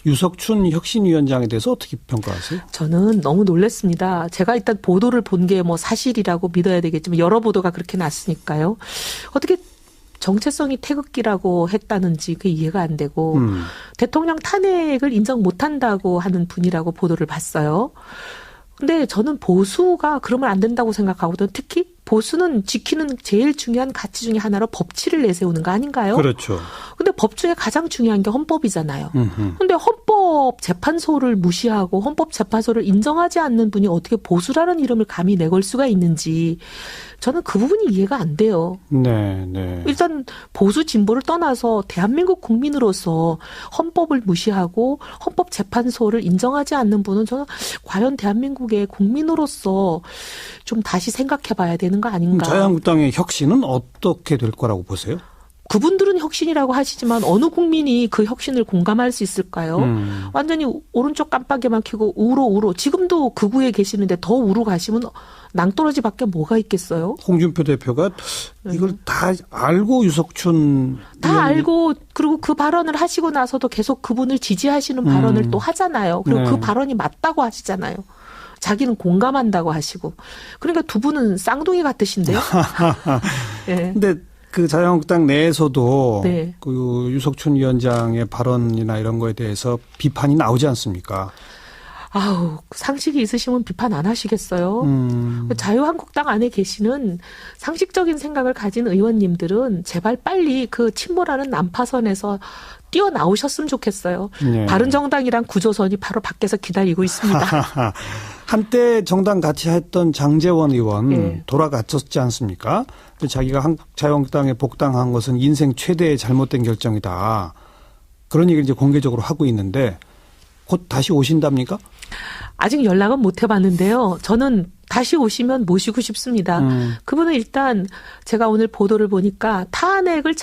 유석춘 혁신위원장에 대해서 어떻게 평가하세요? 저는 너무 놀랐습니다. 제가 일단 보도를 본 게 뭐 사실이라고 믿어야 되겠지만 여러 보도가 그렇게 났으니까요. 어떻게 정체성이 태극기라고 했다는지 그게 이해가 안 되고 대통령 탄핵을 인정 못한다고 하는 분이라고 보도를 봤어요. 근데 저는 보수가 그러면 안 된다고 생각하거든요. 특히 보수는 지키는 제일 중요한 가치 중에 하나로 법치를 내세우는 거 아닌가요? 그렇죠. 근데 법 중에 가장 중요한 게 헌법이잖아요. 근데 헌법재판소를 무시하고 헌법재판소를 인정하지 않는 분이 어떻게 보수라는 이름을 감히 내걸 수가 있는지 저는 그 부분이 이해가 안 돼요. 네, 네. 일단 보수 진보를 떠나서 대한민국 국민으로서 헌법을 무시하고 헌법재판소를 인정하지 않는 분은 저는 과연 대한민국의 국민으로서 좀 다시 생각해 봐야 되는 거 아닌가. 자유한국당의 혁신은 어떻게 될 거라고 보세요? 그분들은 혁신이라고 하시지만 어느 국민이 그 혁신을 공감할 수 있을까요? 완전히 오른쪽 깜빡이만 켜고 우로 지금도 극우에 계시는데 더 우로 가시면 낭떠러지밖에 뭐가 있겠어요? 홍준표 대표가 이걸 다 알고 유석춘 다 알고 그리고 그 발언을 하시고 나서도 계속 그분을 지지하시는 발언을 또 하잖아요. 그리고 네. 그 발언이 맞다고 하시잖아요. 자기는 공감한다고 하시고. 그러니까 두 분은 쌍둥이 같으신데요. 네. 근데 그 자유한국당 내에서도 네. 그 유석춘 위원장의 발언이나 이런 거에 대해서 비판이 나오지 않습니까? 아우, 상식이 있으시면 비판 안 하시겠어요? 자유한국당 안에 계시는 상식적인 생각을 가진 의원님들은 제발 빨리 그 침몰하는 난파선에서 뛰어나오셨으면 좋겠어요. 네. 바른정당이랑 구조선이 바로 밖에서 기다리고 있습니다. 한때 정당 같이 했던 장제원 의원 네. 돌아갔었지 않습니까? 자기가 자유한국당에 복당한 것은 인생 최대의 잘못된 결정이다. 그런 얘기를 이제 공개적으로 하고 있는데 곧 다시 오신답니까? 아직 연락은 못 해봤는데요. 저는 다시 오시면 모시고 싶습니다. 그분은 일단 제가 오늘 보도를 보니까 탄핵을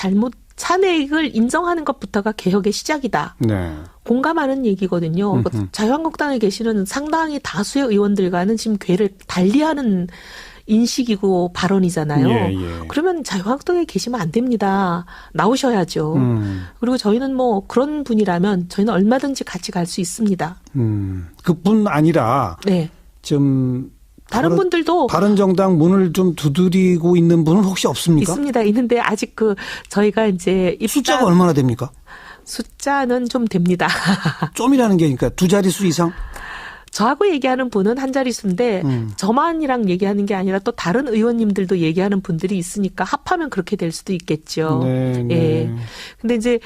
인정하는 것부터가 개혁의 시작이다. 네. 공감하는 얘기거든요. 자유한국당에 계시는 상당히 다수의 의원들과는 지금 궤를 달리하는 인식이고 발언이잖아요. 예, 예. 그러면 자유한국당에 계시면 안 됩니다. 나오셔야죠. 그리고 저희는 뭐 그런 분이라면 저희는 얼마든지 같이 갈 수 있습니다. 그뿐 아니라 네. 좀 다른 분들도 바른정당 문을 좀 두드리고 있는 분은 혹시 없습니까? 있습니다. 있는데 아직 저희가 이제 숫자가 얼마나 됩니까? 숫자는 좀 됩니다. 좀이라는 게 그러니까 두 자릿수 이상? 저하고 얘기하는 분은 한 자릿수인데 저만이랑 얘기하는 게 아니라 또 다른 의원님들도 얘기하는 분들이 있으니까 합하면 그렇게 될 수도 있겠죠. 네, 네. 예. 근데 이제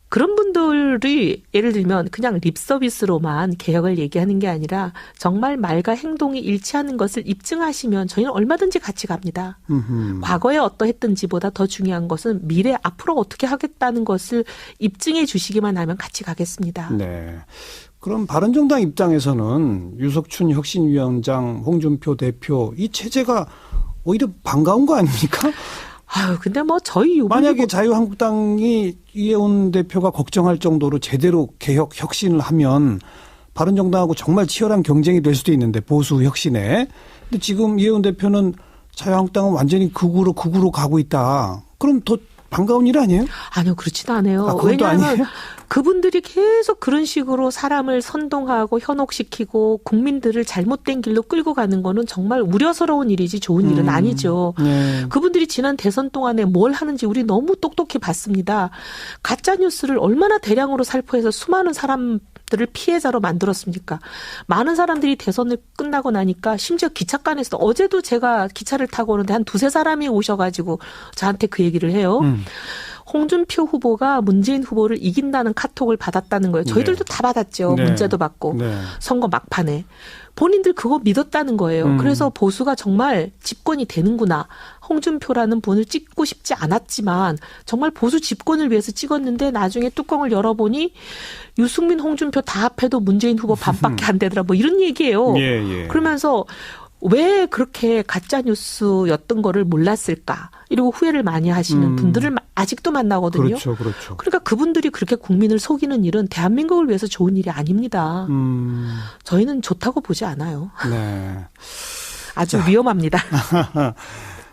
그런 분들이 예를 들면 그냥 립 서비스로만 개혁을 얘기하는 게 아니라 정말 말과 행동이 일치하는 것을 입증하시면 저희는 얼마든지 같이 갑니다. 과거에 어떠했던지보다 더 중요한 것은 미래 앞으로 어떻게 하겠다는 것을 입증해 주시기만 하면 같이 가겠습니다. 네. 그럼 바른정당 입장에서는 유석춘 혁신위원장, 홍준표 대표 이 체제가 오히려 반가운 거 아닙니까? 아유, 근데 뭐 저희 만약에 자유한국당이 이해운 대표가 걱정할 정도로 제대로 개혁 혁신을 하면 바른정당하고 정말 치열한 경쟁이 될 수도 있는데 보수 혁신에. 근데 지금 이해운 대표는 자유한국당은 완전히 극우로 가고 있다. 그럼 더 반가운 일 아니에요? 아니요, 그렇지도 않아요. 왜냐하면 아니에요? 그분들이 계속 그런 식으로 사람을 선동하고 현혹시키고 국민들을 잘못된 길로 끌고 가는 거는 정말 우려스러운 일이지 좋은 일은 아니죠. 네. 그분들이 지난 대선 동안에 뭘 하는지 우리 너무 똑똑히 봤습니다. 가짜뉴스를 얼마나 대량으로 살포해서 수많은 사람들을 피해자로 만들었습니까? 많은 사람들이 대선을 끝나고 나니까 심지어 기차간에서 어제도 제가 기차를 타고 오는데 한 두세 사람이 오셔가지고 저한테 그 얘기를 해요. 홍준표 후보가 문재인 후보를 이긴다는 카톡을 받았다는 거예요. 저희들도 다 받았죠. 네. 문자도 받고. 네. 선거 막판에. 본인들 그거 믿었다는 거예요. 그래서 보수가 정말 집권이 되는구나. 홍준표라는 분을 찍고 싶지 않았지만 정말 보수 집권을 위해서 찍었는데 나중에 뚜껑을 열어보니 유승민, 홍준표 다 합해도 문재인 후보 반밖에 안 되더라. 뭐 이런 얘기예요. 예. 그러면서 왜 그렇게 가짜뉴스였던 거를 몰랐을까. 이러고 후회를 많이 하시는 분들을 아직도 만나거든요. 그렇죠. 그러니까 그분들이 그렇게 국민을 속이는 일은 대한민국을 위해서 좋은 일이 아닙니다. 저희는 좋다고 보지 않아요. 네. 아주 위험합니다.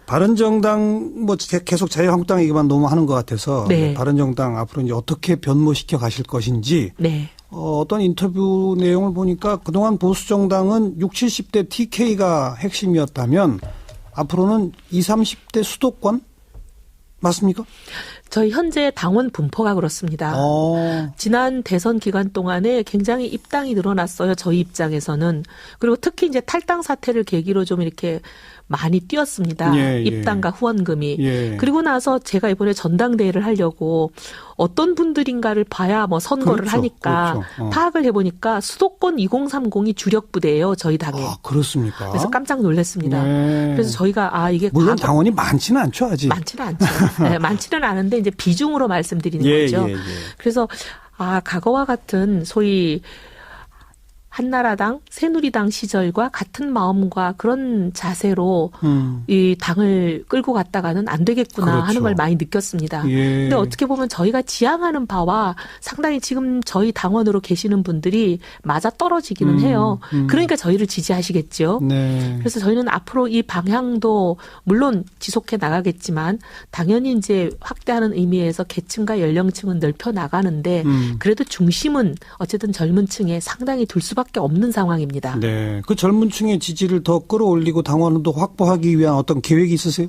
바른정당 뭐 계속 자유한국당 얘기만 너무 하는 것 같아서 네. 바른정당 앞으로 이제 어떻게 변모시켜 가실 것인지 네. 어떤 인터뷰 내용을 보니까 그동안 보수정당은 60, 70대 TK가 핵심이었다면 앞으로는 20, 30대 수도권 맞습니까? 저희 현재 당원 분포가 그렇습니다. 지난 대선 기간 동안에 굉장히 입당이 늘어났어요. 저희 입장에서는. 그리고 특히 이제 탈당 사태를 계기로 좀 이렇게 많이 뛰었습니다. 예, 예. 입당과 후원금이. 예. 그리고 나서 제가 이번에 전당대회를 하려고 어떤 분들인가를 봐야 뭐 선거를 그렇죠, 하니까 그렇죠. 파악을 해보니까 수도권 2030이 주력 부대예요. 저희 당에. 아, 그렇습니까? 그래서 깜짝 놀랐습니다. 네. 그래서 저희가 이게 물론 당원이 많지는 않죠, 아직. 많지는 않죠. 네, 많지는 않은데 이제 비중으로 말씀드리는 거죠. 예. 그래서 과거와 같은 소위 한나라당, 새누리당 시절과 같은 마음과 그런 자세로 이 당을 끌고 갔다가는 안 되겠구나 그렇죠. 하는 걸 많이 느꼈습니다. 예. 근데 어떻게 보면 저희가 지향하는 바와 상당히 지금 저희 당원으로 계시는 분들이 맞아 떨어지기는 해요. 그러니까 저희를 지지하시겠죠. 네. 그래서 저희는 앞으로 이 방향도 물론 지속해 나가겠지만 당연히 이제 확대하는 의미에서 계층과 연령층은 넓혀 나가는데 그래도 중심은 어쨌든 젊은 층에 상당히 둘 수밖에 없는 상황입니다. 네. 그 젊은 층의 지지를 더 끌어올리고 당원도 확보하기 위한 어떤 계획이 있으세요?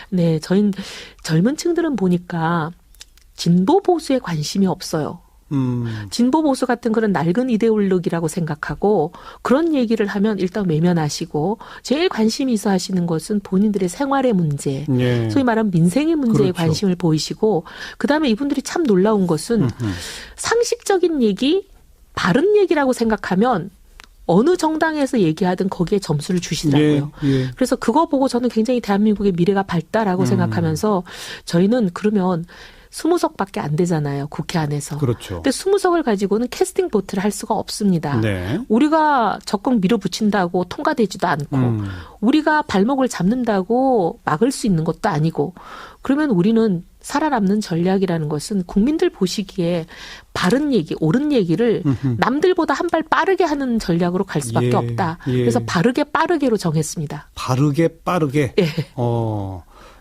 네. 저희 젊은 층들은 보니까 진보 보수에 관심이 없어요. 진보 보수 같은 그런 낡은 이데올로기라고 생각하고 그런 얘기를 하면 일단 외면하시고 제일 관심이 있어 하시는 것은 본인들의 생활의 문제, 네. 소위 말하는 민생의 문제에 그렇죠. 관심을 보이시고 그다음에 이분들이 참 놀라운 것은 상식적인 얘기, 바른 얘기라고 생각하면 어느 정당에서 얘기하든 거기에 점수를 주시더라고요. 예. 그래서 그거 보고 저는 굉장히 대한민국의 미래가 밝다라고 생각하면서 저희는 그러면 20석밖에 안 되잖아요. 국회 안에서. 그렇죠. 근데 20석을 가지고는 캐스팅 보트를 할 수가 없습니다. 네. 우리가 적극 밀어붙인다고 통과되지도 않고 우리가 발목을 잡는다고 막을 수 있는 것도 아니고 그러면 우리는 살아남는 전략이라는 것은 국민들 보시기에 바른 얘기, 옳은 얘기를 남들보다 한 발 빠르게 하는 전략으로 갈 수밖에 예, 없다. 예. 그래서 바르게 빠르게로 정했습니다. 바르게 빠르게. 예.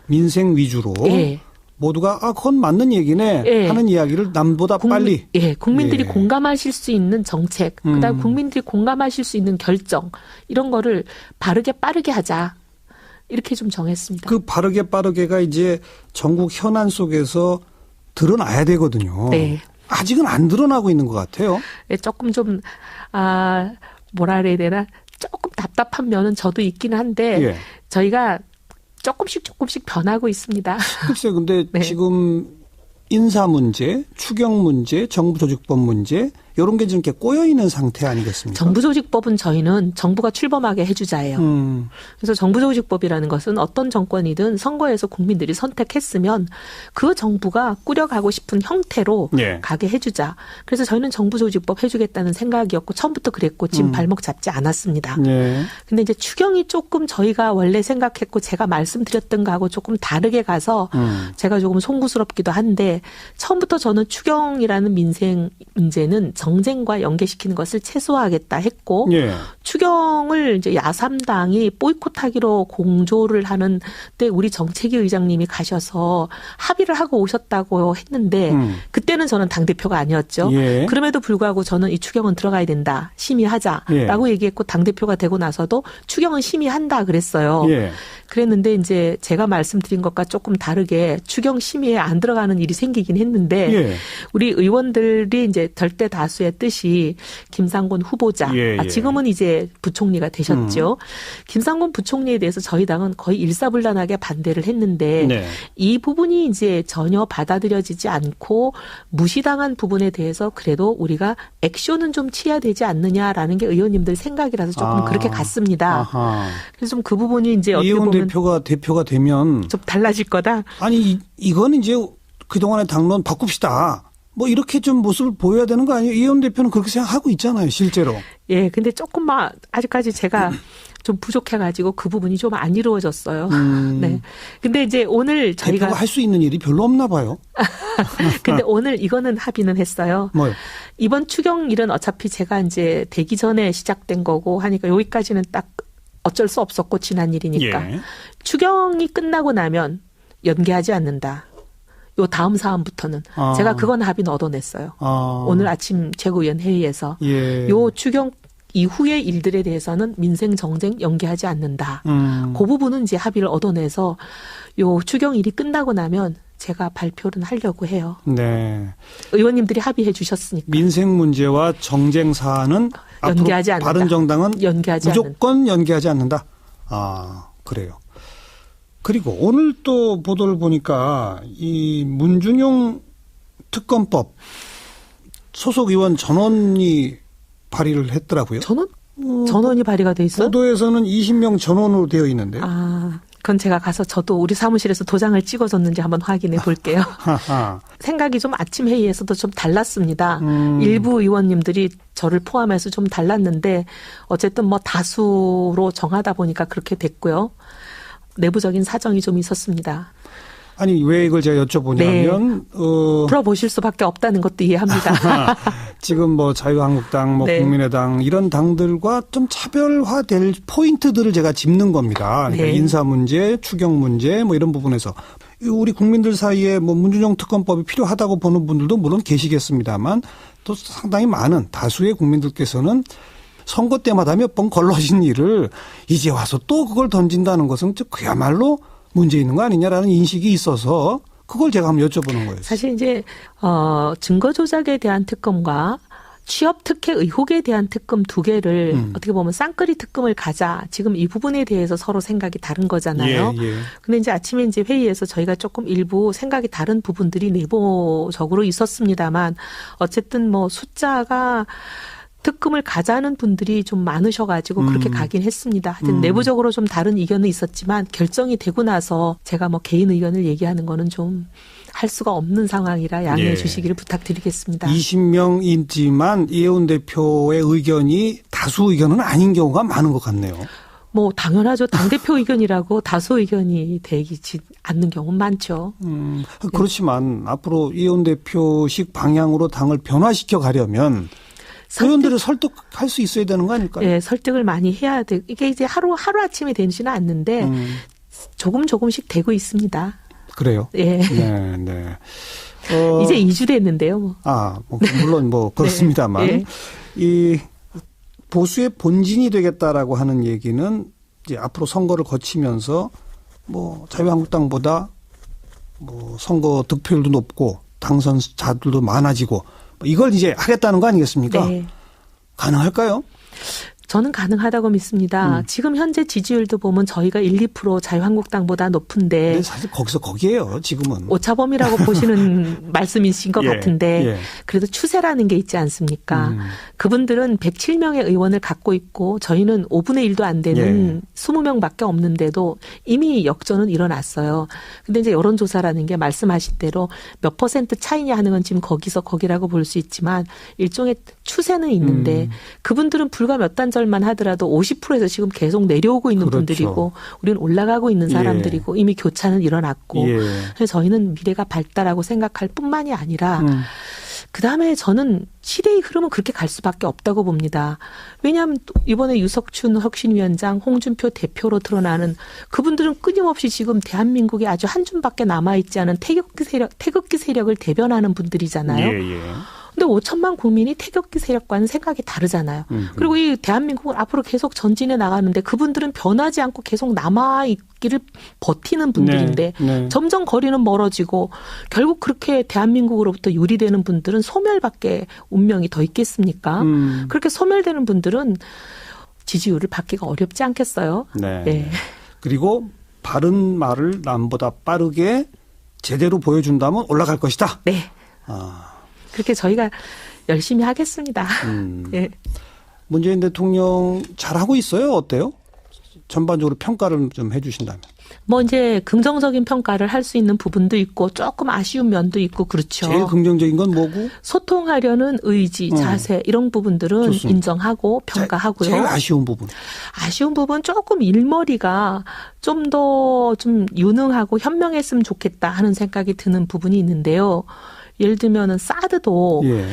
민생 위주로. 예. 모두가 그건 맞는 얘기네 예. 하는 이야기를 남보다 빨리. 예, 국민들이 예. 공감하실 수 있는 정책, 그다음 국민들이 공감하실 수 있는 결정 이런 거를 바르게 빠르게 하자. 이렇게 좀 정했습니다. 그 바르게 빠르게가 이제 전국 현안 속에서 드러나야 되거든요. 네. 아직은 안 드러나고 있는 것 같아요. 예, 조금 좀 뭐라 그래야 되나 조금 답답한 면은 저도 있긴 한데 예. 저희가 조금씩 변하고 있습니다. 글쎄, 근데 네. 지금 인사 문제, 추경 문제, 정부 조직법 문제 이런 게 좀 이렇게 꼬여 있는 상태 아니겠습니까? 정부조직법은 저희는 정부가 출범하게 해주자예요. 그래서 정부조직법이라는 것은 어떤 정권이든 선거에서 국민들이 선택했으면 그 정부가 꾸려가고 싶은 형태로 예. 가게 해주자. 그래서 저희는 정부조직법 해주겠다는 생각이었고 처음부터 그랬고 지금 발목 잡지 않았습니다. 네. 근데 이제 추경이 조금 저희가 원래 생각했고 제가 말씀드렸던 거하고 조금 다르게 가서 제가 조금 송구스럽기도 한데 처음부터 저는 추경이라는 민생 문제는 정쟁과 연계시키는 것을 최소화하겠다 했고 예. 추경을 이제 야3당이 보이콧하기로 공조를 하는 때 우리 정책위 의장님이 가셔서 합의를 하고 오셨다고 했는데 그때는 저는 당대표가 아니었죠. 예. 그럼에도 불구하고 저는 이 추경은 들어가야 된다. 심의하자라고 얘기했고 당대표가 되고 나서도 추경은 심의한다 그랬어요. 예. 그랬는데 이제 제가 말씀드린 것과 조금 다르게 추경 심의에 안 들어가는 일이 생기긴 했는데 예. 우리 의원들이 이제 절대 다수의 뜻이 김상곤 후보자, 예, 예. 지금은 이제 부총리가 되셨죠. 김상곤 부총리에 대해서 저희 당은 거의 일사불란하게 반대를 했는데 네. 이 부분이 이제 전혀 받아들여지지 않고 무시당한 부분에 대해서 그래도 우리가 액션은 좀 취해야 되지 않느냐라는 게 의원님들 생각이라서 조금 그렇게 갔습니다. 아하. 그래서 좀 그 부분이 이제 어떻게 이혜원 보면 대표가 되면 좀 달라질 거다. 아니 이건 이제 그동안의 당론 바꿉시다. 뭐 이렇게 좀 모습을 보여야 되는 거 아니에요? 이혜원 대표는 그렇게 생각하고 있잖아요, 실제로. 예, 근데 조금만 아직까지 제가 좀 부족해가지고 그 부분이 좀 안 이루어졌어요. 네. 근데 이제 오늘 저희가 대표가 할 수 있는 일이 별로 없나 봐요. 근데 오늘 이거는 합의는 했어요. 뭐요? 이번 추경 일은 어차피 제가 이제 되기 전에 시작된 거고 하니까 여기까지는 딱 어쩔 수 없었고 지난 일이니까 예. 추경이 끝나고 나면 연계하지 않는다. 요 다음 사안부터는 제가 그건 합의는 얻어냈어요. 오늘 아침 최고위원 회의에서 예. 요 추경 이후의 일들에 대해서는 민생 정쟁 연기하지 않는다. 그 부분은 이제 합의를 얻어내서 요 추경일이 끝나고 나면 제가 발표를 하려고 해요. 네. 의원님들이 합의해 주셨으니까. 민생 문제와 정쟁 사안은 연기하지 앞으로 않는다. 바른정당은 연기하지 무조건 연기하지 않는다. 아, 그래요. 그리고 오늘 또 보도를 보니까 이 문준용 특검법 소속 의원 전원이 발의를 했더라고요. 전원이 발의가 돼 있어요? 보도에서는 20명 전원으로 되어 있는데요. 아, 그건 제가 가서 저도 우리 사무실에서 도장을 찍어줬는지 한번 확인해 볼게요. 생각이 좀 아침 회의에서도 좀 달랐습니다. 일부 의원님들이 저를 포함해서 좀 달랐는데 어쨌든 뭐 다수로 정하다 보니까 그렇게 됐고요. 내부적인 사정이 좀 있었습니다. 아니 왜 이걸 제가 여쭤보냐면 풀어보실 수밖에 없다는 것도 이해합니다. 지금 뭐 자유한국당, 뭐 네. 국민의당 이런 당들과 좀 차별화될 포인트들을 제가 짚는 겁니다. 그러니까 네. 인사 문제, 추경 문제 뭐 이런 부분에서 우리 국민들 사이에 뭐 문준용 특검법이 필요하다고 보는 분들도 물론 계시겠습니다만 또 상당히 많은 다수의 국민들께서는 선거 때마다 몇 번 걸러진 일을 이제 와서 또 그걸 던진다는 것은 그야말로 문제 있는 거 아니냐라는 인식이 있어서 그걸 제가 한번 여쭤보는 거예요. 사실 이제 증거 조작에 대한 특검과 취업 특혜 의혹에 대한 특검 두 개를 어떻게 보면 쌍끌이 특검을 가자. 지금 이 부분에 대해서 서로 생각이 다른 거잖아요. 예, 예. 근데 이제 아침에 이제 회의에서 저희가 조금 일부 생각이 다른 부분들이 내부적으로 있었습니다만 어쨌든 뭐 숫자가 특검을 가자는 분들이 좀 많으셔가지고 그렇게 가긴 했습니다. 하여튼 내부적으로 좀 다른 의견은 있었지만 결정이 되고 나서 제가 뭐 개인 의견을 얘기하는 거는 좀 할 수가 없는 상황이라 양해해 예. 주시기를 부탁드리겠습니다. 20명이지만 이해운 대표의 의견이 다수 의견은 아닌 경우가 많은 것 같네요. 뭐 당연하죠. 당대표 의견이라고 다수 의견이 되지 않는 경우는 많죠. 그렇지만 앞으로 이해운 대표식 방향으로 당을 변화시켜 가려면 의원들을 설득할 수 있어야 되는 거 아닐까요? 예, 설득을 많이 해야 돼. 이게 이제 하루 아침에 되지는 않는데 조금씩 되고 있습니다. 그래요? 예. 네, 네. 이제 2주 됐는데요. 뭐. 뭐 물론 뭐 그렇습니다만 네. 이 보수의 본진이 되겠다라고 하는 얘기는 이제 앞으로 선거를 거치면서 뭐 자유한국당보다 뭐 선거 득표율도 높고 당선자들도 많아지고 이걸 이제 하겠다는 거 아니겠습니까? 네. 가능할까요? 저는 가능하다고 믿습니다. 지금 현재 지지율도 보면 저희가 1, 2% 자유한국당보다 높은데 근데 사실 거기서 거기에요. 지금은. 오차범위라고 보시는 말씀이신 것 예, 같은데 예. 그래도 추세라는 게 있지 않습니까? 그분들은 107명의 의원을 갖고 있고 저희는 5분의 1도 안 되는 20명밖에 없는데도 이미 역전은 일어났어요. 근데 이제 여론조사라는 게 말씀하신 대로 몇 퍼센트 차이냐 하는 건 지금 거기서 거기라고 볼 수 있지만 일종의 추세는 있는데 그분들은 불과 몇 단절만 하더라도 50%에서 지금 계속 내려오고 있는 그렇죠. 분들이고 우리는 올라가고 있는 사람들이고 이미 교차는 일어났고 예. 그래서 저희는 미래가 밝다라고 생각할 뿐만이 아니라 그다음에 저는 시대의 흐름은 그렇게 갈 수밖에 없다고 봅니다. 왜냐하면 이번에 유석춘 혁신위원장, 홍준표 대표로 드러나는 그분들은 끊임없이 지금 대한민국에 아주 한 줌밖에 남아있지 않은 태극기 세력을 대변하는 분들이잖아요. 예, 예. 근데 5천만 국민이 태극기 세력과는 생각이 다르잖아요. 그리고 이 대한민국은 앞으로 계속 전진해 나가는데 그분들은 변하지 않고 계속 남아있기를 버티는 분들인데 네. 점점 거리는 멀어지고 결국 그렇게 대한민국으로부터 유리되는 분들은 소멸밖에 운명이 더 있겠습니까? 그렇게 소멸되는 분들은 지지율을 받기가 어렵지 않겠어요? 네. 네. 그리고 바른 말을 남보다 빠르게 제대로 보여준다면 올라갈 것이다. 네. 그렇게 저희가 열심히 하겠습니다. 예. 문재인 대통령 잘하고 있어요? 어때요? 전반적으로 평가를 좀 해 주신다면. 뭐 이제 긍정적인 평가를 할 수 있는 부분도 있고 조금 아쉬운 면도 있고 그렇죠. 제일 긍정적인 건 뭐고? 소통하려는 의지, 자세 이런 부분들은 좋습니다. 인정하고 평가하고요. 제일 아쉬운 부분. 아쉬운 부분 조금 일머리가 좀 더 좀 유능하고 현명했으면 좋겠다 하는 생각이 드는 부분이 있는데요. 예를 들면은 사드도 예.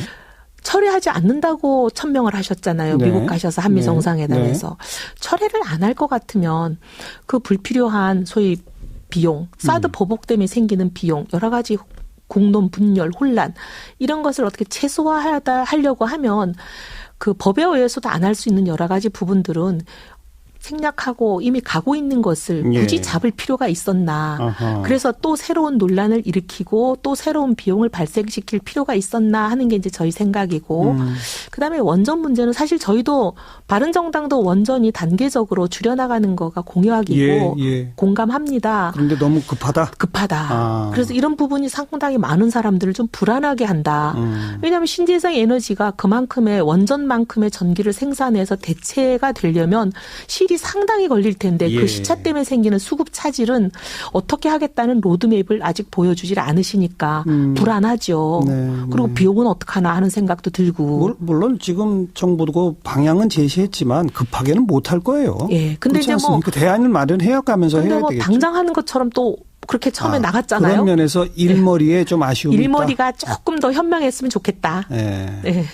철회하지 않는다고 천명을 하셨잖아요. 네. 미국 가셔서 한미 네. 정상회담에서. 철회를 안 할 것 같으면 그 불필요한 소위 비용, 사드 보복 때문에 생기는 비용 여러 가지 공론 분열, 혼란 이런 것을 어떻게 최소화하려고 하면 그 법에 의해서도 안 할 수 있는 여러 가지 부분들은 생략하고 이미 가고 있는 것을 굳이 예. 잡을 필요가 있었나. 아하. 그래서 또 새로운 논란을 일으키고 또 새로운 비용을 발생시킬 필요가 있었나 하는 게 이제 저희 생각이고 그다음에 원전 문제는 사실 저희도 바른정당도 원전이 단계적으로 줄여나가는 거가 공약이고 예. 공감합니다. 그런데 너무 급하다. 급하다. 그래서 이런 부분이 상당히 많은 사람들을 좀 불안하게 한다. 왜냐하면 신재생 에너지가 그만큼의 원전만큼의 전기를 생산해서 대체가 되려면 실이 상당히 걸릴 텐데 예. 그 시차 때문에 생기는 수급 차질은 어떻게 하겠다는 로드맵을 아직 보여주질 않으시니까 불안하죠. 네, 그리고 네. 비용은 어떡하나 하는 생각도 들고. 물론 지금 정부도 방향은 제시했지만 급하게는 못할 거예요. 예. 근데 그렇지 이제 뭐 않습니까? 대안을 마련해 가면서 근데 해야 뭐 되겠죠. 당장 하는 것처럼 또 그렇게 처음에 나갔잖아요. 그런 면에서 일머리에 좀 아쉬움이 일머리가 조금 더 현명했으면 좋겠다. 있다. 예. 네.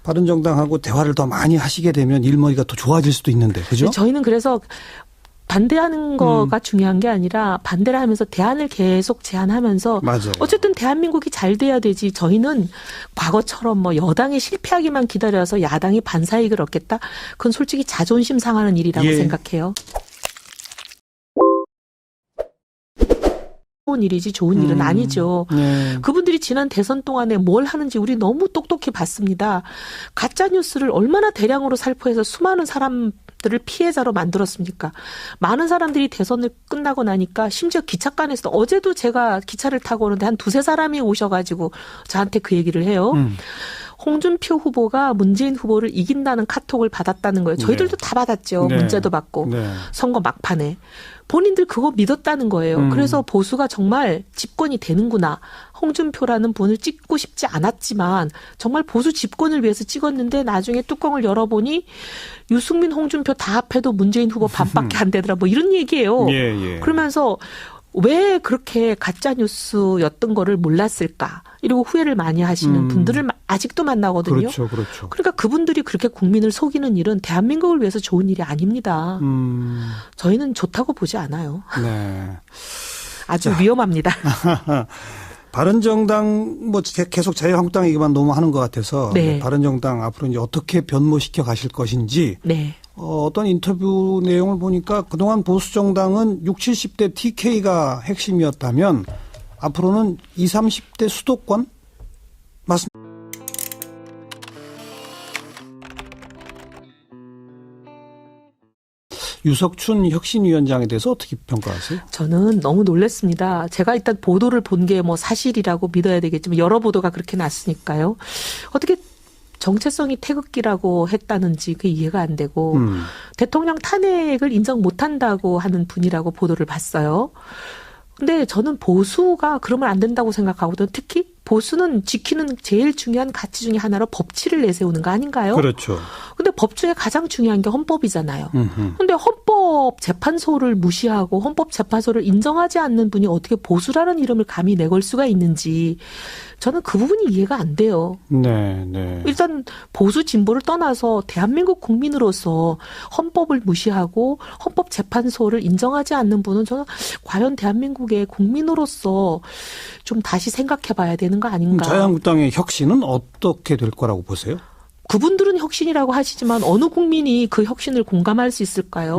바른정당하고 대화를 더 많이 하시게 되면 일머리가 더 좋아질 수도 있는데, 그죠? 저희는 그래서 반대하는 거가 중요한 게 아니라 반대를 하면서 대안을 계속 제안하면서 맞아요. 어쨌든 대한민국이 잘 돼야 되지. 저희는 과거처럼 뭐 여당이 실패하기만 기다려서 야당이 반사이익을 얻겠다. 그건 솔직히 자존심 상하는 일이라고 예. 생각해요. 좋은 일이지 좋은 일은 아니죠. 네. 그분들이 지난 대선 동안에 뭘 하는지 우리 너무 똑똑히 봤습니다. 가짜 뉴스를 얼마나 대량으로 살포해서 수많은 사람들을 피해자로 만들었습니까? 많은 사람들이 대선을 끝나고 나니까 심지어 기차간에서 어제도 제가 기차를 타고 오는데 한 두세 사람이 오셔가지고 저한테 그 얘기를 해요. 홍준표 후보가 문재인 후보를 이긴다는 카톡을 받았다는 거예요. 저희들도 다 받았죠. 네. 문자도 받고. 네. 선거 막판에. 본인들 그거 믿었다는 거예요. 그래서 보수가 정말 집권이 되는구나. 홍준표라는 분을 찍고 싶지 않았지만 정말 보수 집권을 위해서 찍었는데 나중에 뚜껑을 열어보니 유승민, 홍준표 다 합해도 문재인 후보 반밖에 안 되더라. 뭐 이런 얘기예요. 예. 그러면서 왜 그렇게 가짜뉴스였던 거를 몰랐을까. 이러고 후회를 많이 하시는 분들을 아직도 만나거든요. 그렇죠. 그러니까 그분들이 그렇게 국민을 속이는 일은 대한민국을 위해서 좋은 일이 아닙니다. 저희는 좋다고 보지 않아요. 네. 아주 위험합니다. 바른정당 뭐 계속 자유한국당 얘기만 너무 하는 것 같아서 네. 바른정당 앞으로 이제 어떻게 변모시켜 가실 것인지 네. 어떤 인터뷰 내용을 보니까 그동안 보수정당은 60, 70대 TK가 핵심이었다면 앞으로는 20, 30대 수도권 맞습니다. 유석춘 혁신위원장에 대해서 어떻게 평가하세요? 저는 너무 놀랐습니다. 제가 일단 보도를 본 게 뭐 사실이라고 믿어야 되겠지만 여러 보도가 그렇게 났으니까요. 어떻게 정체성이 태극기라고 했다는지 그게 이해가 안 되고 대통령 탄핵을 인정 못한다고 하는 분이라고 보도를 봤어요. 근데 저는 보수가 그러면 안 된다고 생각하거든요. 특히 보수는 지키는 제일 중요한 가치 중에 하나로 법치를 내세우는 거 아닌가요? 그렇죠. 근데 법 중에 가장 중요한 게 헌법이잖아요. 근데 헌법재판소를 무시하고 헌법재판소를 인정하지 않는 분이 어떻게 보수라는 이름을 감히 내걸 수가 있는지 저는 그 부분이 이해가 안 돼요. 네. 일단 보수 진보를 떠나서 대한민국 국민으로서 헌법을 무시하고 헌법재판소를 인정하지 않는 분은 저는 과연 대한민국의 국민으로서 좀 다시 생각해 봐야 되는 거 아닌가. 자유한국당의 혁신은 어떻게 될 거라고 보세요? 그분들은 혁신이라고 하시지만 어느 국민이 그 혁신을 공감할 수 있을까요?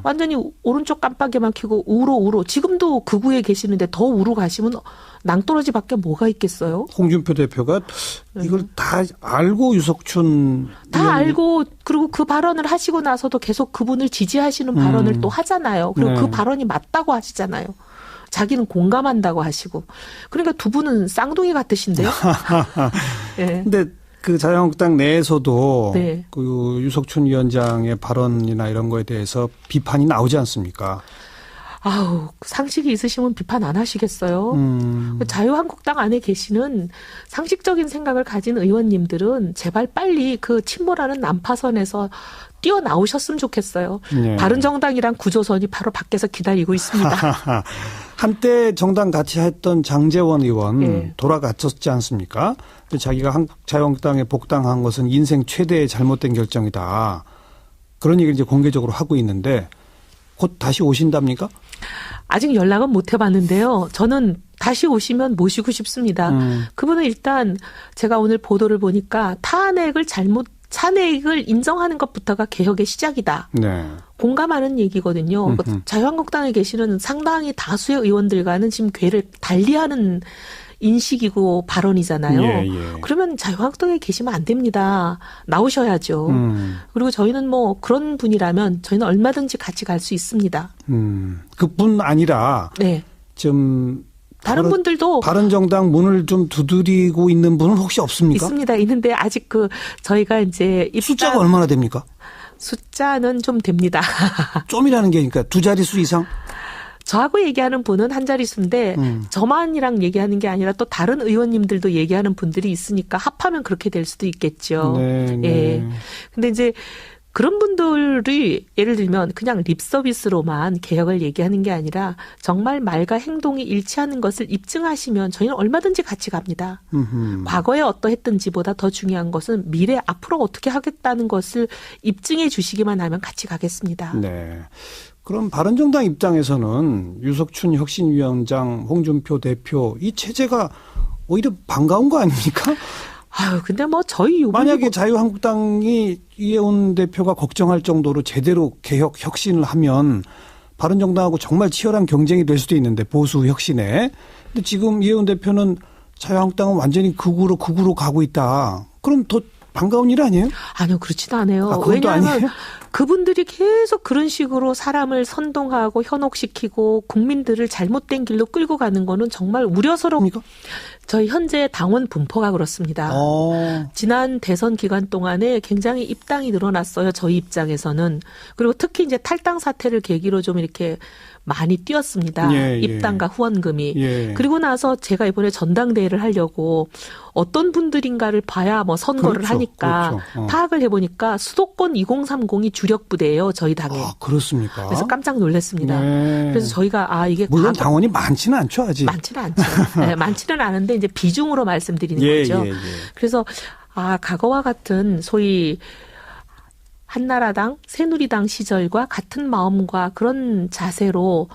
완전히 오른쪽 깜빡이만 켜고 우로 지금도 극우에 계시는데 더 우로 가시면 낭떠러지밖에 뭐가 있겠어요? 홍준표 대표가 이걸 다 알고 유석춘 다 알고 그리고 그 발언을 하시고 나서도 계속 그분을 지지하시는 발언을 또 하잖아요. 그리고 네. 그 발언이 맞다고 하시잖아요. 자기는 공감한다고 하시고. 그러니까 두 분은 쌍둥이 같으신데요. 네. 근데 그 자유한국당 내에서도 네. 그 유석춘 위원장의 발언이나 이런 거에 대해서 비판이 나오지 않습니까? 아우, 상식이 있으시면 비판 안 하시겠어요? 자유한국당 안에 계시는 상식적인 생각을 가진 의원님들은 제발 빨리 그 침몰하는 난파선에서 뛰어나오셨으면 좋겠어요. 네. 바른정당이랑 구조선이 바로 밖에서 기다리고 있습니다. 한때 정당 같이 했던 장제원 의원 네. 돌아갔었지 않습니까? 근데 자기가 자유한국당에 복당한 것은 인생 최대의 잘못된 결정이다. 그런 얘기를 이제 공개적으로 하고 있는데 곧 다시 오신답니까? 아직 연락은 못 해봤는데요. 저는 다시 오시면 모시고 싶습니다. 그분은 일단 제가 오늘 보도를 보니까 탄핵을 인정하는 것부터가 개혁의 시작이다. 네. 공감하는 얘기거든요. 자유한국당에 계시는 상당히 다수의 의원들과는 지금 궤를 달리하는 인식이고 발언이잖아요. 예, 예. 그러면 자유한국당에 계시면 안 됩니다. 나오셔야죠. 그리고 저희는 뭐 그런 분이라면 저희는 얼마든지 같이 갈 수 있습니다. 그뿐 아니라 네. 좀 다른 분들도 바른정당 문을 좀 두드리고 있는 분은 혹시 없습니까? 있습니다. 있는데 아직 저희가 이제 숫자가 얼마나 됩니까? 숫자는 좀 됩니다. 좀이라는 게 그러니까 두 자릿수 이상? 저하고 얘기하는 분은 한 자릿수인데 저만이랑 얘기하는 게 아니라 또 다른 의원님들도 얘기하는 분들이 있으니까 합하면 그렇게 될 수도 있겠죠. 네, 네. 예. 근데 이제 그런 분들이 예를 들면 그냥 립 서비스로만 개혁을 얘기하는 게 아니라 정말 말과 행동이 일치하는 것을 입증하시면 저희는 얼마든지 같이 갑니다. 과거에 어떠했든지보다 더 중요한 것은 미래 앞으로 어떻게 하겠다는 것을 입증해 주시기만 하면 같이 가겠습니다. 네. 그럼 바른정당 입장에서는 유석춘 혁신위원장, 홍준표 대표 이 체제가 오히려 반가운 거 아닙니까? 아유, 근데 뭐 저희 요번에 만약에 자유한국당이 이해운 대표가 걱정할 정도로 제대로 개혁 혁신을 하면 바른정당하고 정말 치열한 경쟁이 될 수도 있는데 보수 혁신에. 근데 지금 이해운 대표는 자유한국당은 완전히 극우로 가고 있다. 그럼 더 반가운 일 아니에요? 아니요, 그렇지도 않아요. 그것도 왜냐하면 아니에요? 그분들이 계속 그런 식으로 사람을 선동하고 현혹시키고 국민들을 잘못된 길로 끌고 가는 거는 정말 우려스럽습니다. 저희 현재 당원 분포가 그렇습니다. 지난 대선 기간 동안에 굉장히 입당이 늘어났어요. 저희 입장에서는. 그리고 특히 이제 탈당 사태를 계기로 좀 이렇게 많이 뛰었습니다. 예, 예. 입당과 후원금이. 예. 그리고 나서 제가 이번에 전당대회를 하려고 어떤 분들인가를 봐야 뭐 선거를 그렇죠, 하니까 그렇죠. 파악을 해보니까 수도권 2030이 주력 부대예요. 저희 당에. 아, 그렇습니까? 그래서 깜짝 놀랐습니다. 네. 그래서 저희가 이게 물론 당원이 많지는 않죠, 아직. 많지는 않죠. 네, 많지는 않은데 이제 비중으로 말씀드리는 거죠. 예. 그래서 과거와 같은 소위 한나라당, 새누리당 시절과 같은 마음과 그런 자세로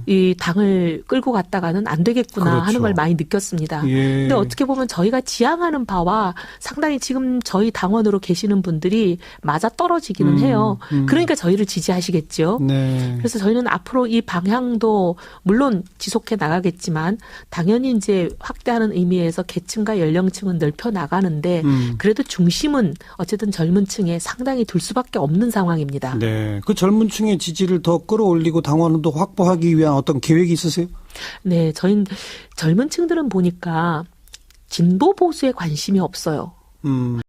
이 당을 끌고 갔다가는 안 되겠구나 그렇죠. 하는 걸 많이 느꼈습니다. 예. 근데 어떻게 보면 저희가 지향하는 바와 상당히 지금 저희 당원으로 계시는 분들이 맞아 떨어지기는 해요. 그러니까 저희를 지지하시겠죠. 네. 그래서 저희는 앞으로 이 방향도 물론 지속해 나가겠지만 당연히 이제 확대하는 의미에서 계층과 연령층은 넓혀 나가는데 그래도 중심은 어쨌든 젊은 층에 상당히 둘 수밖에 없는 상황입니다. 네. 그 젊은 층의 지지를 더 끌어올리고 당원도 확보하기 위한 어떤 계획이 있으세요? 네. 저희 젊은 층들은 보니까 진보 보수에 관심이 없어요.